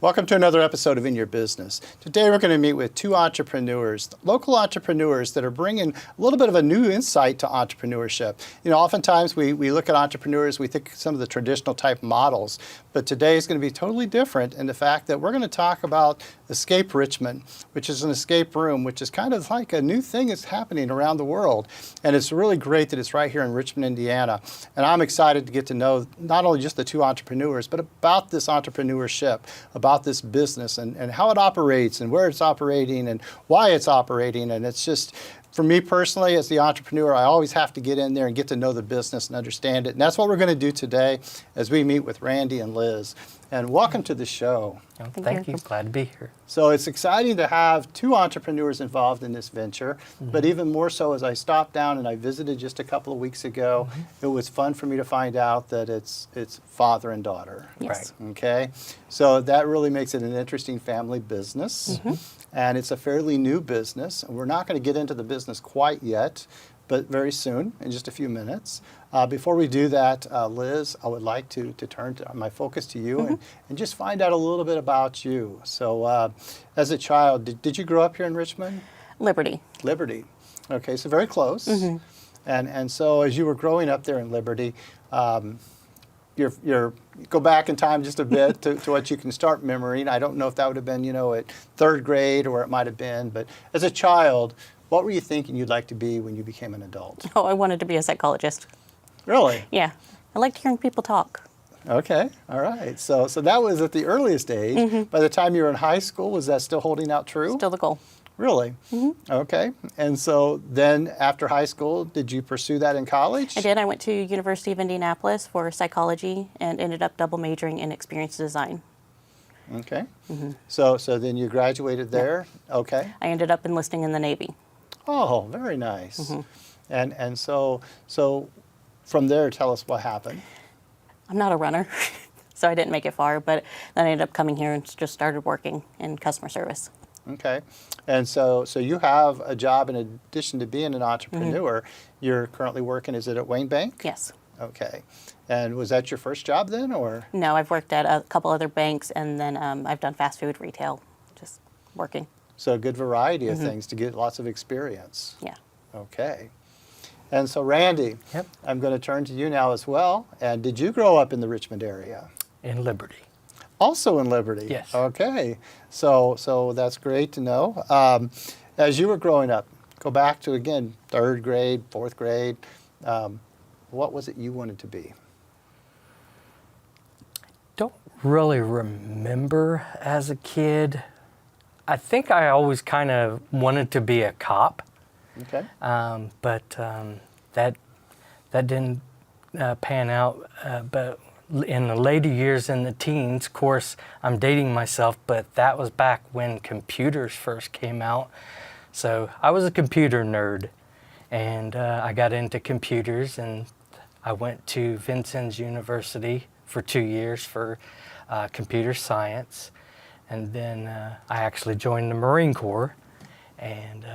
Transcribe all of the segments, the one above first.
Welcome to another episode of In Your Business. Today we're going to meet with two entrepreneurs, local entrepreneurs that are bringing a little bit of a new insight to entrepreneurship. You know, oftentimes we look at entrepreneurs, we think some of the traditional type models, but today is going to be totally different in the fact that we're going to talk about Escape Richmond, which is an escape room, which is kind of like a new thing that's happening around the world. And it's really great that it's right here in Richmond, Indiana. And I'm excited to get to know not only just the two entrepreneurs, but about this entrepreneurship, about this business and how it operates and where it's operating and why it's operating. And it's just, for me personally, as the entrepreneur, I always have to get in there and get to know the business and understand it. And that's what we're going to do today as we meet with Randy and Liz. And welcome to the show. Oh, thank you. Glad to be here. So it's exciting to have two entrepreneurs involved in this venture, but even more so as I stopped down and I visited just a couple of weeks ago, it was fun for me to find out that it's father and daughter. Yes. Right. Okay. So that really makes it an interesting family business. And it's a fairly new business. And we're not going to get into the business quite yet, but very soon, in just a few minutes. Before we do that, Liz, I would like to turn my focus to you and just find out a little bit about you. So as a child, did you grow up here in Richmond? Liberty. Liberty. Okay, so very close. And so as you were growing up there in Liberty, go back in time just a bit to what you can start remembering. I don't know if that would have been, you know, at third grade or where it might have been, but as a child, what were you thinking you'd like to be when you became an adult? Oh, I wanted to be a psychologist. Really? Yeah. I liked hearing people talk. Okay, all right. So that was at the earliest age. By the time you were in high school, was that still holding out true? Still the goal. Really? Okay. And so then after high school, did you pursue that in college? I did. I went to University of Indianapolis for psychology and ended up double majoring in experience design. Okay. So then you graduated there? Yeah. Okay. I ended up enlisting in the Navy. Oh, very nice. And so from there, tell us what happened. I'm not a runner, so I didn't make it far, but then I ended up coming here and just started working in customer service. Okay. And so you have a job in addition to being an entrepreneur. You're currently working, is it at Wayne Bank? Yes. Okay. And was that your first job then, or? No, I've worked at a couple other banks, and then I've done fast food retail, just working. So a good variety of things to get lots of experience. Yeah. Okay. And so Randy, Yep. I'm going to turn to you now as well. And did you grow up in the Richmond area? In Liberty. Also in Liberty? Yes. Okay. So that's great to know. As you were growing up, go back to, again, third grade, fourth grade, what was it you wanted to be? Don't really remember as a kid. I think I always kind of wanted to be a cop. Okay. But that didn't pan out. But in the later years, in the teens, of course, I'm dating myself, but that was back when computers first came out. So I was a computer nerd, and I got into computers, and I went to Vincennes University for 2 years for computer science. And then I actually joined the Marine Corps, and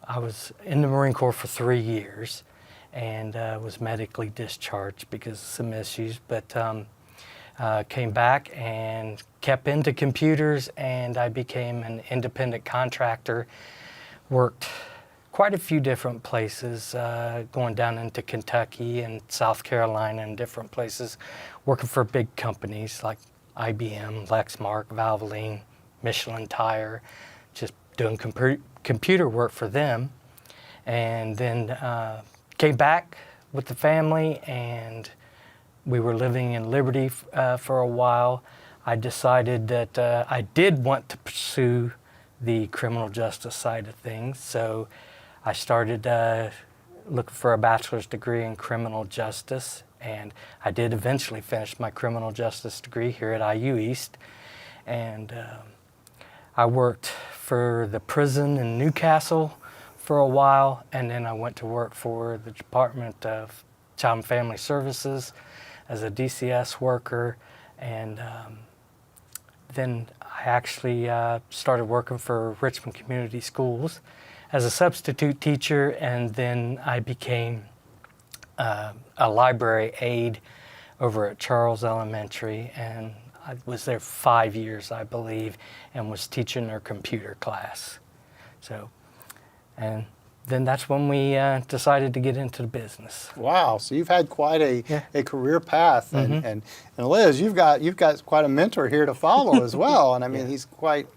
I was in the Marine Corps for 3 years and was medically discharged because of some issues, but came back and kept into computers, and I became an independent contractor, worked quite a few different places, going down into Kentucky and South Carolina and different places, working for big companies like IBM, Lexmark, Valvoline, Michelin Tire, just doing computer work for them. And then came back with the family, and we were living in Liberty for a while. I decided that I did want to pursue the criminal justice side of things, so I started looking for a bachelor's degree in criminal justice, and I did eventually finish my criminal justice degree here at IU East. And I worked for the prison in Newcastle for a while, and then I went to work for the Department of Child and Family Services as a DCS worker, and then I actually started working for Richmond Community Schools as a substitute teacher, and then I became a library aide over at Charles Elementary, and I was there 5 years, I believe, and was teaching their computer class. So, and then that's when we decided to get into the business. Wow, so you've had quite Yeah. a career path, and Liz, you've got quite a mentor here to follow as well, and I mean he's quite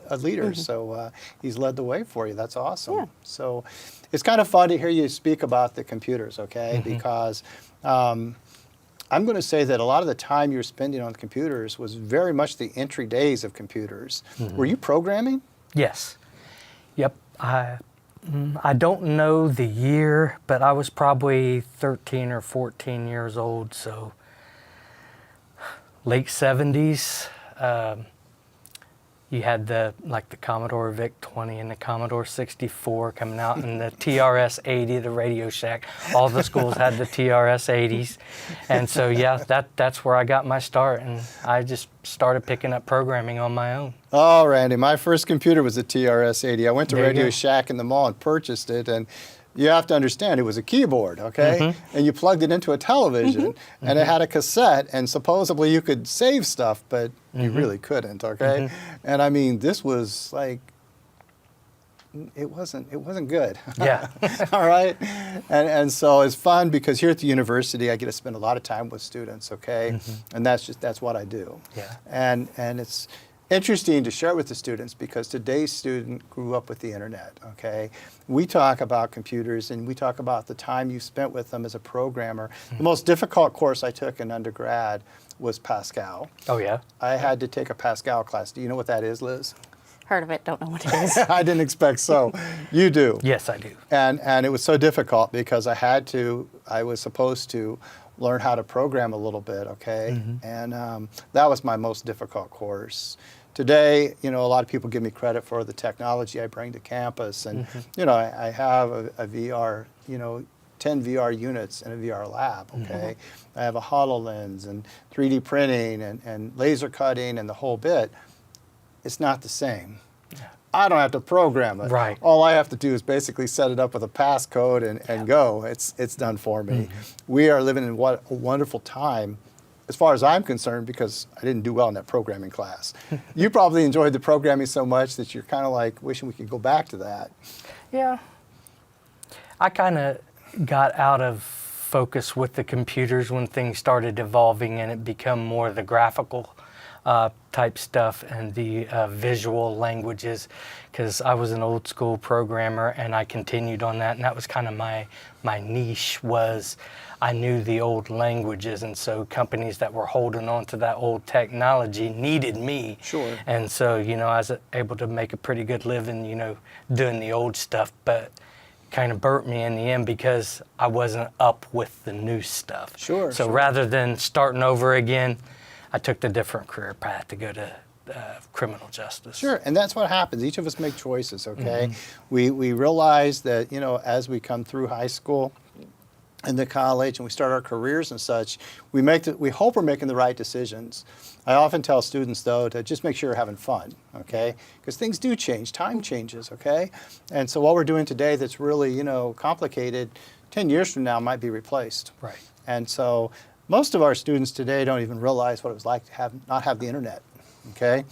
a leader, so he's led the way for you. That's awesome. Yeah. So it's kind of fun to hear you speak about the computers, okay? Because I'm going to say that a lot of the time you're spending on computers was very much the entry days of computers. Were you programming? Yes. Yep. I don't know the year, but I was probably 13 or 14 years old, so late 70s. You had the Commodore VIC-20 and the Commodore 64 coming out, and the TRS-80, the Radio Shack. All the schools had the TRS-80s, and so yeah, that's where I got my start, and I just started picking up programming on my own. Oh, Randy, my first computer was a TRS-80. I went to There you Radio go. Shack in the mall and purchased it, and you have to understand it was a keyboard, okay? And you plugged it into a television, and it had a cassette, and supposedly you could save stuff, but you really couldn't, okay? And I mean, this was like, it wasn't good. Yeah. All right, and so it's fun because here at the university I get to spend a lot of time with students, okay, and that's what I do. Yeah. And it's interesting to share with the students because today's student grew up with the internet, okay? We talk about computers and we talk about the time you spent with them as a programmer. The most difficult course I took in undergrad was Pascal. Oh yeah. I had to take a Pascal class. Do you know what that is, Liz? Heard of it, don't know what it is. I didn't expect so. You do. Yes, I do. And it was so difficult because I was supposed to learn how to program a little bit, okay? And that was my most difficult course. Today, you know, a lot of people give me credit for the technology I bring to campus. And, you know, I have a VR, you know, 10 VR units in a VR lab, okay? I have a HoloLens and 3D printing and laser cutting and the whole bit. It's not the same. I don't have to program it. Right. All I have to do is basically set it up with a passcode and go. It's done for me. We are living in what a wonderful time, as far as I'm concerned, because I didn't do well in that programming class. You probably enjoyed the programming so much that you're kind of like wishing we could go back to that. Yeah. I kind of got out of focus with the computers when things started evolving and it became more the graphical type stuff and the visual languages, because I was an old school programmer and I continued on that, and that was kind of my niche. Was I knew the old languages, and so companies that were holding on to that old technology needed me. Sure. And so, you know, I was able to make a pretty good living, you know, doing the old stuff, but kind of burnt me in the end because I wasn't up with the new stuff. Sure, So sure. rather than starting over again, I took the different career path to go to criminal justice. Sure, and that's what happens. Each of us make choices, okay? We realize that, you know, as we come through high school and the college and we start our careers and such, we hope we're making the right decisions. I often tell students, though, to just make sure you're having fun, okay? Because things do change, time changes, okay? And so what we're doing today that's really, you know, complicated, 10 years from now might be replaced. Right. And so most of our students today don't even realize what it was like to not have the internet, okay?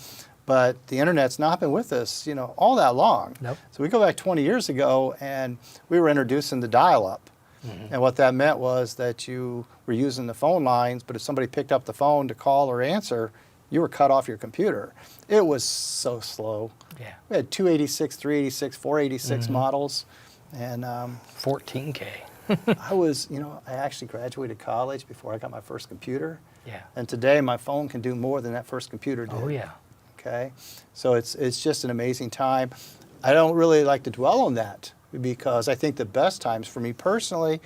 But the internet's not been with us, you know, all that long. Nope. So we go back 20 years ago and we were introducing the dial-up. And what that meant was that you were using the phone lines, but if somebody picked up the phone to call or answer, you were cut off your computer. It was so slow. Yeah. We had 286, 386, 486 models. And 14K. I was, you know, I actually graduated college before I got my first computer. Yeah. And today my phone can do more than that first computer did. Oh yeah. Okay. So it's just an amazing time. I don't really like to dwell on that because I think the best times for me personally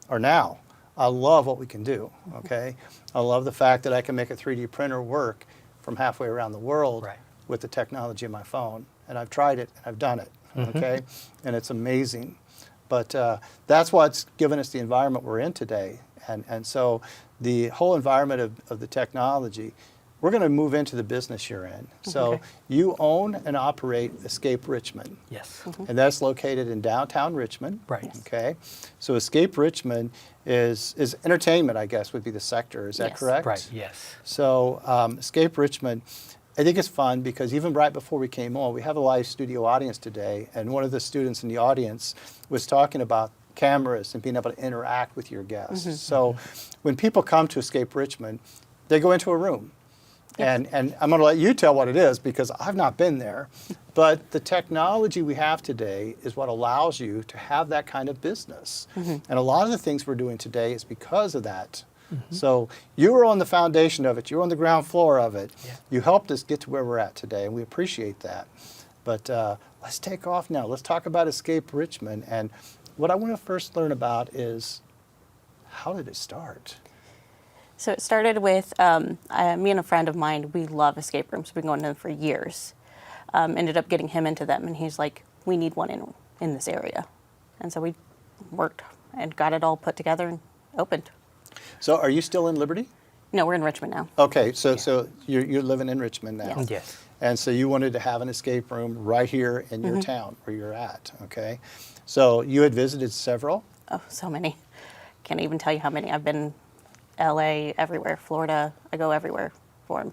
are now. I love what we can do, okay? I love the fact that I can make a 3D printer work from halfway around the world Right. with the technology in my phone. And I've tried it, and I've done it, okay? And it's amazing. But that's what's given us the environment we're in today. And so the whole environment of the technology, we're going to move into the business you're in. So Okay. you own and operate Escape Richmond. Yes. And that's located in downtown Richmond. Right. Yes. Okay. So Escape Richmond is entertainment, I guess, would be the sector. Is that Yes. correct? Right. Yes. So Escape Richmond, I think it's fun because even right before we came on, we have a live studio audience today, and one of the students in the audience was talking about cameras and being able to interact with your guests. So when people come to Escape Richmond, they go into a room. And I'm going to let you tell what it is because I've not been there. But the technology we have today is what allows you to have that kind of business. And a lot of the things we're doing today is because of that. So you were on the foundation of it. You were on the ground floor of it. Yeah. You helped us get to where we're at today, and we appreciate that. But let's take off now. Let's talk about Escape Richmond. And what I want to first learn about is how did it start? So it started with me and a friend of mine. We love escape rooms. We've been going to them for years. Ended up getting him into them, and he's like, "We need one in this area," and so we worked and got it all put together and opened. So are you still in Liberty? No, we're in Richmond now. Okay, so you're living in Richmond now. Yes. Yes. And so you wanted to have an escape room right here in your town where you're at, okay? So you had visited several? Oh, so many. Can't even tell you how many. I've been LA, everywhere, Florida. I go everywhere for them.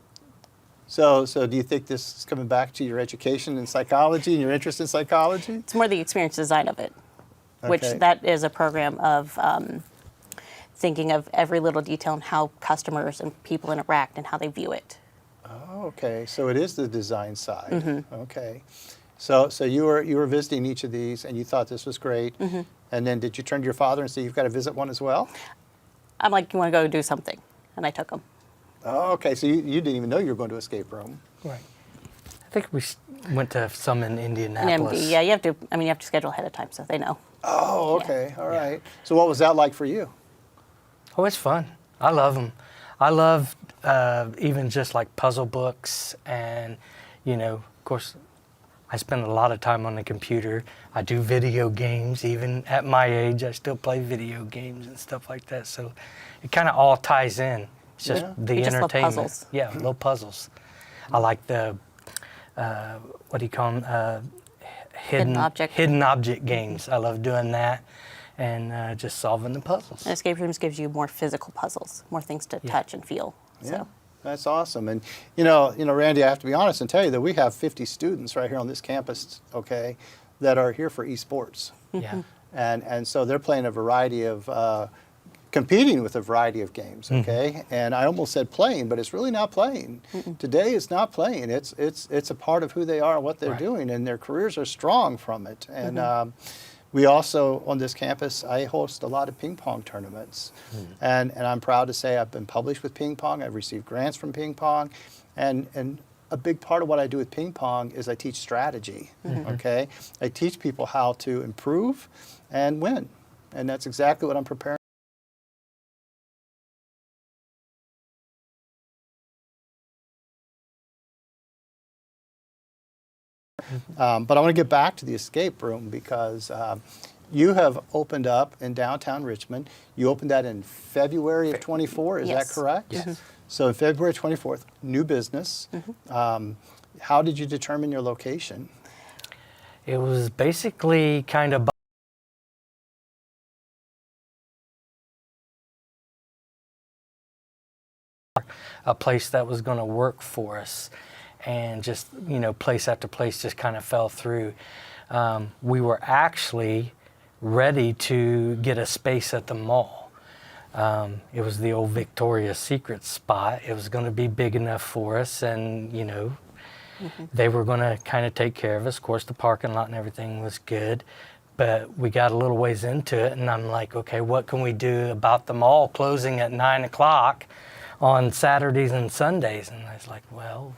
So do you think this is coming back to your education in psychology and your interest in psychology? It's more the experience design of it, which Okay. that is a program of thinking of every little detail and how customers and people interact and how they view it. Oh, okay, so it is the design side. Okay. So you were visiting each of these and you thought this was great. And then did you turn to your father and say, you've got to visit one as well? I'm like, you want to go do something? And I took them. Oh, okay, so you didn't even know you were going to escape room. Right. I think we went to some in And Indianapolis. yeah, you have to schedule ahead of time so they know. Oh, Yeah. okay, all right. So what was that like for you? Oh, it's fun. I love them. I love even just like puzzle books, and of course, I spend a lot of time on the computer. I do video games. Even at my age, I still play video games and stuff like that. So it kind of all ties in. It's just Yeah. the You just love entertainment. puzzles. Yeah, little puzzles. I like the what do you call them? Hidden object games. I love doing that, and just solving the puzzles. And escape rooms gives you more physical puzzles, more things to touch and feel. Yeah, So that's awesome. And Randy, I have to be honest and tell you that we have 50 students right here on this campus, okay, that are here for esports. Yeah. And so they're playing a variety of, competing with a variety of games, okay? And I almost said playing, but it's really not playing. Today it's not playing. It's a part of who they are, what they're Right. doing, and their careers are strong from it. And we also, on this campus, I host a lot of ping pong tournaments. And I'm proud to say I've been published with ping pong. I've received grants from ping pong. And a big part of what I do with ping pong is I teach strategy, okay? I teach people how to improve and win. And that's exactly what I'm preparing. But I want to get back to the escape room because you have opened up in downtown Richmond. You opened that in February of 24, is that Yes. correct? Yes. So in February 24th, new business. How did you determine your location? It was basically kind of a place that was going to work for us, and just place after place just kind of fell through. We were actually ready to get a space at the mall. It was the old Victoria's Secret spot. It was going to be big enough for us, and they were going to kind of take care of us. Of course, the parking lot and everything was good, but we got a little ways into it, and I'm like, okay, what can we do about the mall closing at 9 o'clock on Saturdays and Sundays? And I was like, well,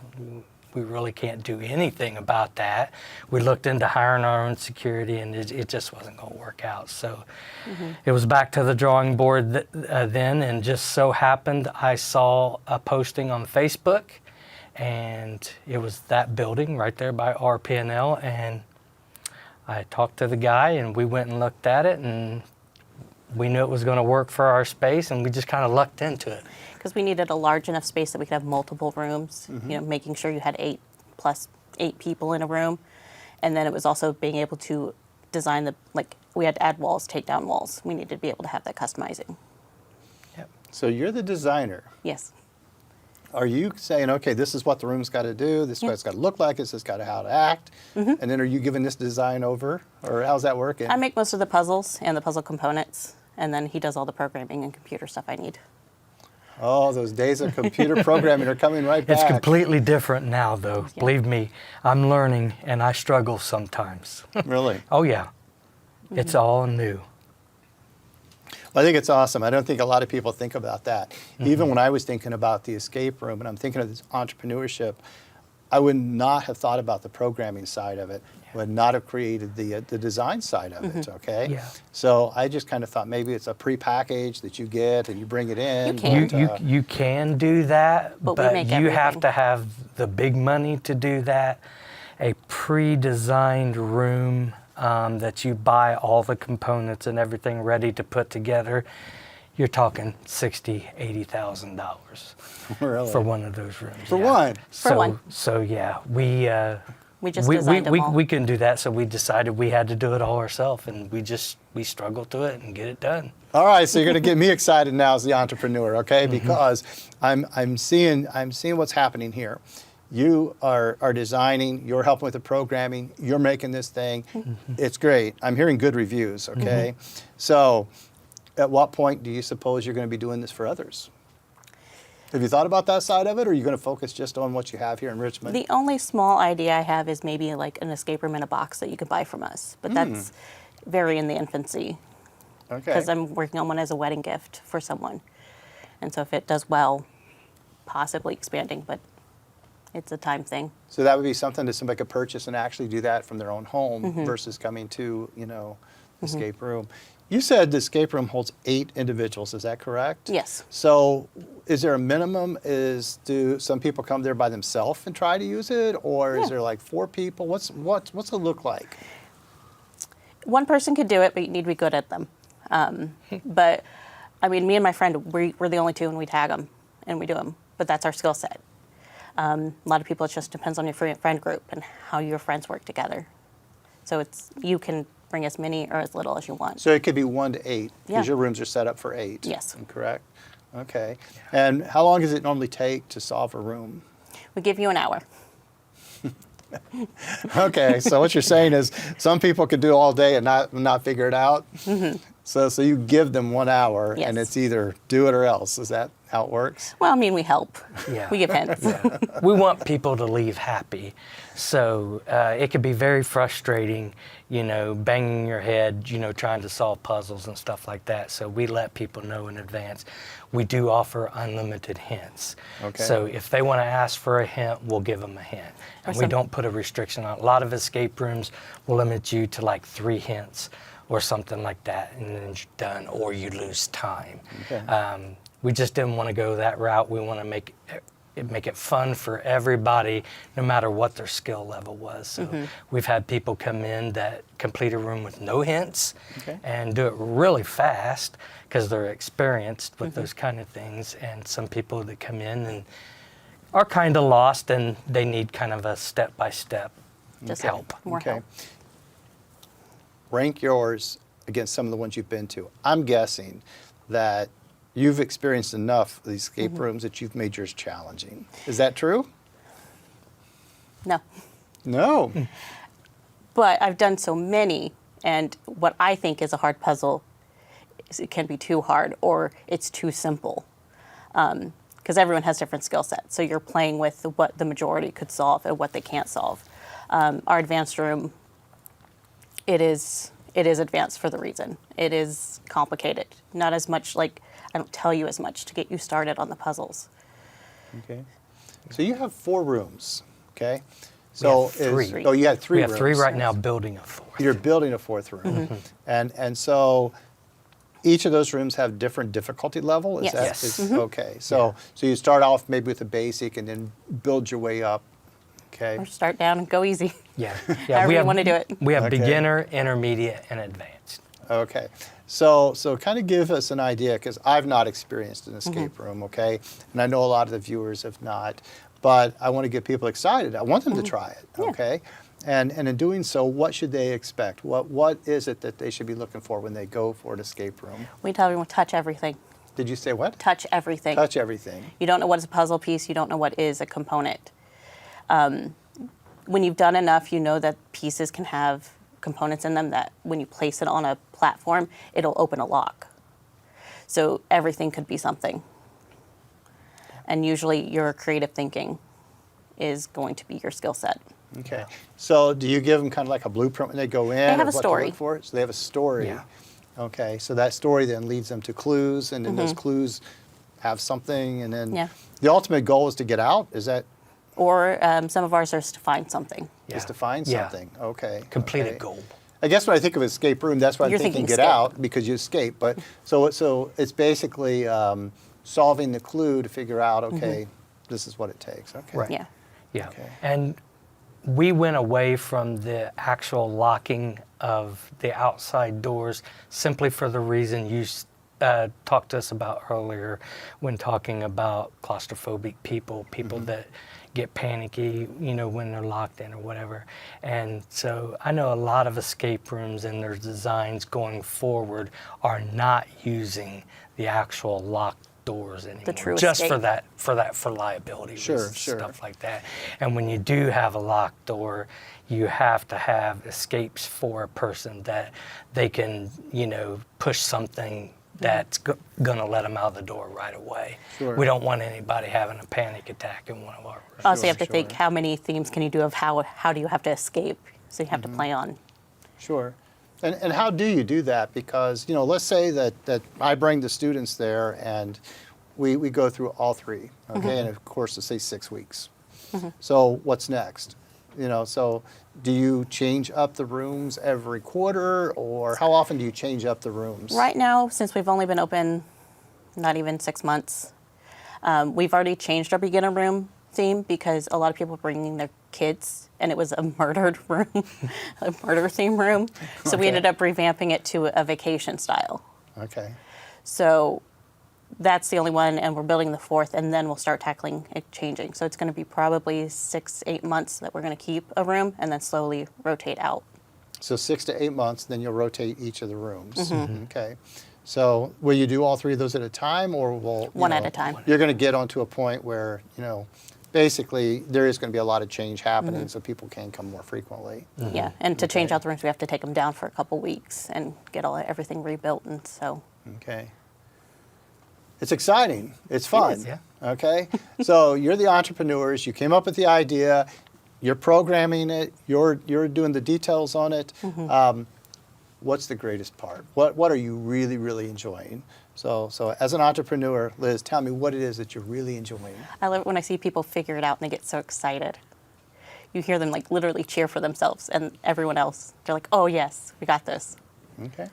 we really can't do anything about that. We looked into hiring our own security, and it just wasn't going to work out. So it was back to the drawing board then, and just so happened I saw a posting on Facebook, and it was that building right there by RPNL, and I talked to the guy, and we went and looked at it, and we knew it was going to work for our space, and we just kind of lucked into it. Because we needed a large enough space that we could have multiple rooms, making sure you had 8 plus 8 people in a room. And then it was also being able to design we had to add walls, take down walls. We needed to be able to have that customizing. Yep. So you're the designer. Yes. Are you saying, okay, this is what the room's got to do, this is what it's got to look like, this is got to how to act, and then are you giving this design over, or how's that working? I make most of the puzzles and the puzzle components, and then he does all the programming and computer stuff I need. Oh, those days of computer programming are coming right back. It's completely different now, though. Yeah. Believe me, I'm learning, and I struggle sometimes. Really? Oh, yeah. It's all new. Well, I think it's awesome. I don't think a lot of people think about that. Even when I was thinking about the escape room and I'm thinking of this entrepreneurship, I would not have thought about the programming side of it, would not have created the design side of it, okay? Yeah. So I just kind of thought maybe it's a pre-package that you get and you bring it in. You can. but, You can do that, But but we make you have everything. to have the big money to do that. A pre-designed room that you buy all the components and everything ready to put together, you're talking $60,000-$80,000 Really? for one of those rooms. For yeah. one? For one. So yeah, we just designed them all. we couldn't do that, so we decided we had to do it all ourselves, and we struggled to it and get it done. All right, so you're going to get me excited now as the entrepreneur, okay? Because I'm seeing what's happening here. You are designing, you're helping with the programming, you're making this thing. It's great. I'm hearing good reviews, okay? So at what point do you suppose you're going to be doing this for others? Have you thought about that side of it, or are you going to focus just on what you have here in Richmond? The only small idea I have is maybe like an escape room in a box that you could buy from us, but that's very in the infancy. Okay. Because I'm working on one as a wedding gift for someone. And so if it does well, possibly expanding, but it's a time thing. So that would be something that somebody could purchase and actually do that from their own home versus coming to, escape room. You said the escape room holds 8 individuals, is that correct? Yes. So is there a minimum? Do some people come there by themselves and try to use it? Or is there like 4 people? What's it look like? One person could do it, but you need to be good at them. But I mean, me and my friend, we're the only 2 and we tag them and we do them, but that's our skill set. A lot of people, it just depends on your friend group and how your friends work together. So you can bring as many or as little as you want. So it could be 1 to 8 because Yeah. your rooms are set up for 8. Yes. Correct? Okay. And how long does it normally take to solve a room? We give you an hour. Okay, so what you're saying is some people could do it all day and not figure it out. So you give them 1 hour, Yes. and it's either do it or else. Is that how it works? Well, I mean, we help. Yeah. We give hints. We want people to leave happy. So it could be very frustrating, banging your head, trying to solve puzzles and stuff like that. So we let people know in advance. We do offer unlimited hints. Okay. So if they want to ask for a hint, we'll give them a hint. And we some- don't put a restriction on it. A lot of escape rooms will limit you to like 3 hints or something like that, and then you're done, or you lose time. Okay. We just didn't want to go that route. We want to make it fun for everybody, no matter what their skill level was. So we've had people come in that complete a room with no hints and do it really fast because they're experienced with those kind of things. And some people that come in and are kind of lost and they need kind of a step-by-step Just help. more Okay. help. Rank yours against some of the ones you've been to. I'm guessing that you've experienced enough of these escape rooms that you've made yours challenging. Is that true? No. No. But I've done so many, and what I think is a hard puzzle, it can be too hard or it's too simple. Because everyone has different skill sets. So you're playing with what the majority could solve and what they can't solve. Our advanced room, it is advanced for the reason. It is complicated. Not as much, I don't tell you as much to get you started on the puzzles. Okay. So you have 4 rooms, okay? So have 3. Oh, you have 3 We rooms. have 3 right now, building a 4th. You're building a 4th room. And so each of those rooms have different difficulty level? Is Yes. that, Yes. Okay. So you start off maybe with a basic and then build your way up. Okay. Or start down and go easy. Yeah. However you wanna do it. We have Okay. beginner, intermediate, and advanced. Okay. So kind of give us an idea, because I've not experienced an escape room, okay? And I know a lot of the viewers have not, but I want to get people excited. I want them to try it, okay? And in doing so, what should they expect? What is it that they should be looking for when they go for an escape room? We tell everyone touch everything. Did you say what? Touch everything. Touch everything. You don't know what is a puzzle piece. You don't know what is a component. When you've done enough, you know that pieces can have components in them that when you place it on a platform, it'll open a lock. So everything could be something. And usually your creative thinking is going to be your skill set. Okay. So do you give them kind of like a blueprint when they go in? have of a what story. To look for? So they have a story. Yeah. Okay. So that story then leads them to clues, and then those clues have something, and then Yeah. the ultimate goal is to get out? Is that Or some of ours are to find something. is to find Yeah. something? Okay. Complete okay. a goal. I guess when I think of escape room, that's why I'm You're thinking thinking get escape. out, because you escape. But so it's basically solving the clue to figure out, okay, this is what it takes. Okay. Right. Yeah. Yeah. Okay. And we went away from the actual locking of the outside doors simply for the reason you talked to us about earlier when talking about claustrophobic people, that get panicky, when they're locked in or whatever. And so I know a lot of escape rooms and their designs going forward are not using the actual locked doors anymore. true just escape. for liability Sure, reasons, sure. stuff like that. And when you do have a locked door, you have to have escapes for a person that they can, push something that's going to let them out of the door right away. Sure. We don't want anybody having a panic attack in one of our rooms. Also, you have to Sure. think how many themes can you do of how do you have to escape? So you have to play on. Sure. And how do you do that? Because, let's say that I bring the students there and we go through all three, okay? And of course, let's say 6 weeks. So what's next? So do you change up the rooms every quarter, or how often do you change up the rooms? Right now, since we've only been open not even 6 months, we've already changed our beginner room theme because a lot of people are bringing their kids, and it was a murdered room, a murder theme room. So we Okay. ended up revamping it to a vacation style. Okay. So that's the only one, and we're building the fourth, and then we'll start tackling it changing. So it's going to be probably 6-8 months that we're going to keep a room, and then slowly rotate out. So 6 to 8 months, then you'll rotate each of the rooms. Okay. So will you do all three of those at a time, or will One at a time. You're going to get onto a point where basically there is going to be a lot of change happening, so people can come more frequently. Yeah, and to change Okay. out the rooms, we have to take them down for a couple weeks and get everything rebuilt, and so. Okay. It's exciting. It's fun. is, yeah. Okay. So you're the entrepreneurs. You came up with the idea. You're programming it. You're doing the details on it. What's the greatest part? What are you really, really enjoying? So as an entrepreneur, Liz, tell me what it is that you're really enjoying. I love it when I see people figure it out and they get so excited. You hear them like literally cheer for themselves and everyone else. They're like, "Oh yes, we got this." Okay.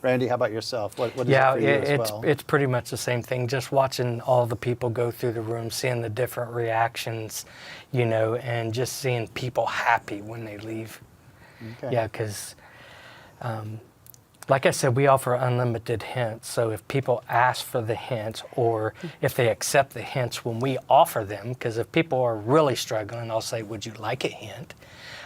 Randy, how about yourself? What is Yeah, it for you as well? it's pretty much the same thing. Just watching all the people go through the room, seeing the different reactions, and just seeing people happy when they leave. Okay. Yeah, because like I said, we offer unlimited hints. So if people ask for the hints, or if they accept the hints when we offer them, because if people are really struggling, I'll say, "Would you like a hint?"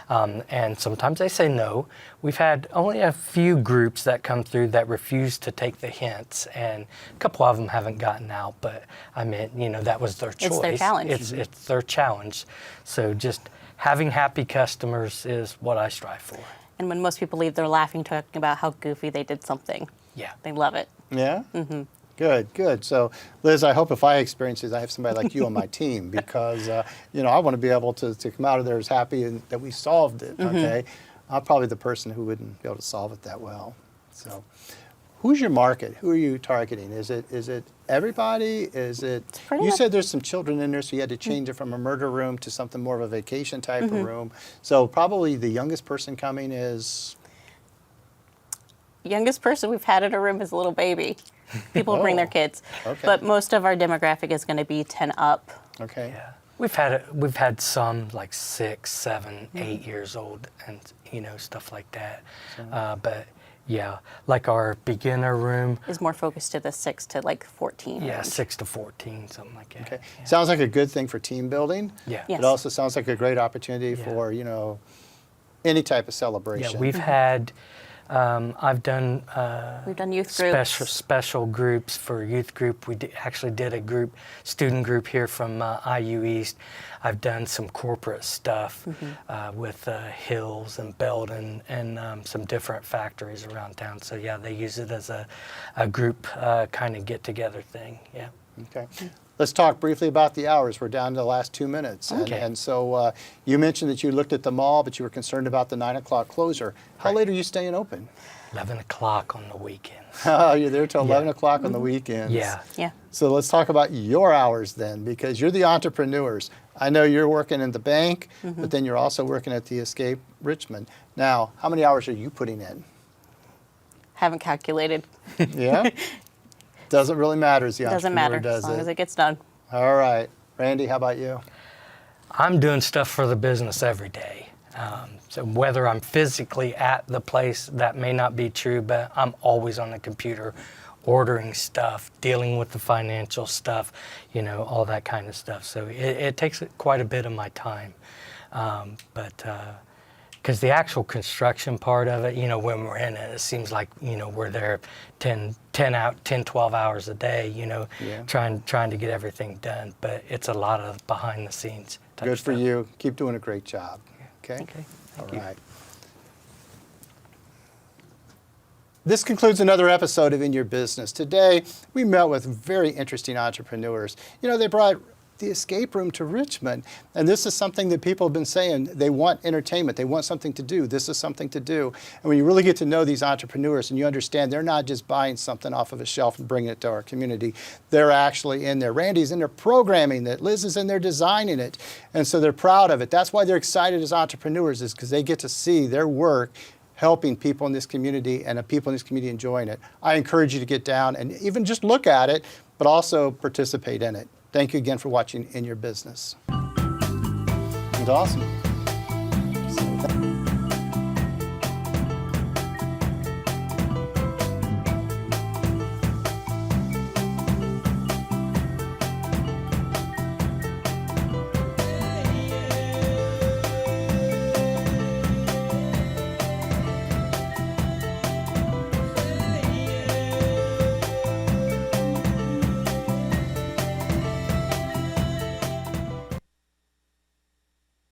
And sometimes they say no. We've had only a few groups that come through that refuse to take the hints, and a couple of them haven't gotten out, but I mean, that was their choice. It's their challenge. It's their challenge. So just having happy customers is what I strive for. And when most people leave, they're laughing, talking about how goofy they did something. Yeah. They love it. Yeah? Good. So, Liz, I hope if I experience this, I have somebody like you on my team, because, I want to be able to come out of there as happy and that we solved it, okay? I'm probably the person who wouldn't be able to solve it that well. So, who's your market? Who are you targeting? Is it everybody? Is it, pretty you much- said there's some children in there, so you had to change it from a murder room to something more of a vacation type of room. So, probably the youngest person coming is... Youngest person we've had in a room is a little baby. People bring their kids. Okay. But most of our demographic is going to be 10 up. Okay. Yeah, we've had some like 6, 7, 8 years old, and stuff like that. But Yeah, like our beginner room. Is more focused to the 6 to like 14. Yeah, range. 6 to 14, something like that. Okay. Yeah. Sounds like a good thing for team building. Yeah. Yes. It also sounds like a great opportunity Yeah. for, any type of Yeah, celebration. we've had, I've done We've done youth groups. special groups for youth group. We actually did a student group here from IU East. I've done some corporate stuff with Hills and Belden and some different factories around town. So yeah, they use it as a group kind of get together thing. Yeah. Okay. Let's talk briefly about the hours. We're down to the last 2 minutes. Okay. And so you mentioned that you looked at the mall, but you were concerned about the 9 o'clock closure. How Right. late are you staying open? 11 o'clock on the weekends. You're there till 11 Yeah. o'clock on the weekends. Yeah. Yeah. So let's talk about your hours then, because you're the entrepreneurs. I know you're working in the bank, but then you're also working at the Escape Richmond. Now, how many hours are you putting in? Haven't calculated. Yeah? Doesn't really matter as the Doesn't entrepreneur, matter does as long it? as it gets done. All right. Randy, how about you? I'm doing stuff for the business every day. So whether I'm physically at the place, that may not be true, but I'm always on the computer ordering stuff, dealing with the financial stuff, all that kind of stuff. So it takes quite a bit of my time. But because the actual construction part of it, when we're in it, it seems like, we're there 12 hours a day, Yeah. trying to get everything done. But it's a lot of behind the scenes type Good for stuff. you. Keep doing a great job. Okay? Okay, All thank you. right. This concludes another episode of In Your Business. Today, we met with very interesting entrepreneurs. They brought the escape room to Richmond, and this is something that people have been saying. They want entertainment. They want something to do. This is something to do. And when you really get to know these entrepreneurs and you understand they're not just buying something off of a shelf and bringing it to our community, they're actually in there. Randy's in there programming it. Liz is in there designing it. And so they're proud of it. That's why they're excited as entrepreneurs, is because they get to see their work helping people in this community and the people in this community enjoying it. I encourage you to get down and even just look at it, but also participate in it. Thank you again for watching In Your Business. It's awesome.